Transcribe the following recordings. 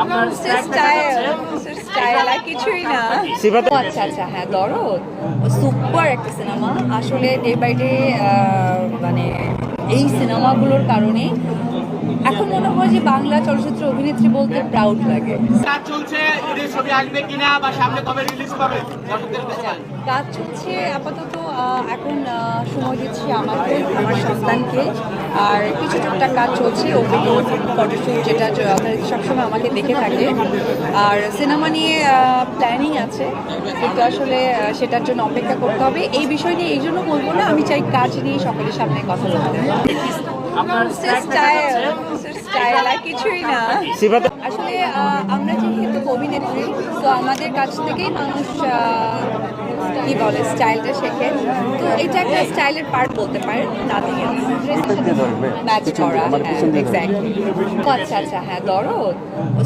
আপনার স্টাইল আর কিছুই না। আচ্ছা আচ্ছা, হ্যাঁ দরদ সুপার একটা সিনেমা আসলে ডে বাই ডে। মানে এই সিনেমাগুলোর কারণে এখন মনে হয় যে বাংলা চলচ্চিত্র অভিনেত্রী বলতে প্রাউড লাগে। কাজ চলছে, ঈদের ছবি আসবে কিনা বা সামনে কবে রিলিজ পাবে দর্শকদের কাছে জানান। কাজ চলছে আপাতত। এখন সময় দিচ্ছি আমাকে, আমার সন্তানকে, আর কিছু টুকটাক কাজ চলছে, ওপিডি ফটোশ্যুট, যেটা যথারীতি সবসময় আমাকে দেখে থাকে। আর সিনেমা নিয়ে প্ল্যানিং আছে, কিন্তু আসলে সেটার জন্য অপেক্ষা করতে হবে। এই বিষয় নিয়ে এই জন্য বলবো না, আমি চাই কাজ নিয়ে সকলের সামনে কথা বলতে। আপনার স্টাইল আর কিছুই না। আসলে আমরা যেহেতু অভিনেত্রী, তো আমাদের কাছ থেকেই মানুষ কি বলে স্টাইলটা শেখে। তো এটা একটা স্টাইলের পার্ট বলতে পারে, নাথিং এলস। ম্যাচ করা, হ্যাঁ এক্স্যাক্টলি। আচ্ছা আচ্ছা, হ্যাঁ দরদ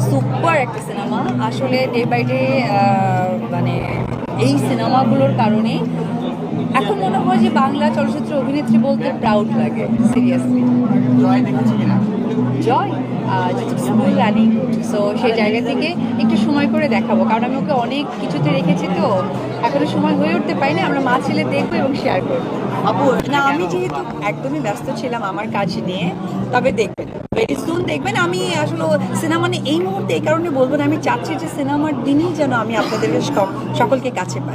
সুপার একটা সিনেমা আসলে ডে বাই ডে। মানে এই সিনেমাগুলোর কারণে এখন মনে হয় যে বাংলা চলচ্চিত্র অভিনেত্রী বলতে প্রাউড লাগে, সিরিয়াসলি। জয় দেখেছি কিনা? জয় যেহেতু স্কুল রানিং, সো সেই জায়গা থেকে একটু সময় করে দেখাবো, কারণ আমি ওকে অনেক কিছুতে রেখেছি, তো এখনো সময় হয়ে উঠতে পারিনি। আমরা মা ছেলে দেখবো এবং শেয়ার করবো। আপু না, আমি যেহেতু একদমই ব্যস্ত ছিলাম আমার কাজ নিয়ে, তবে দেখবেন ভেরি সুন দেখবেন। আমি আসলে সিনেমা নিয়ে এই মুহূর্তে এই কারণে বলবো না, আমি চাচ্ছি যে সিনেমার দিনই যেন আমি আপনাদের সকলকে কাছে পাই।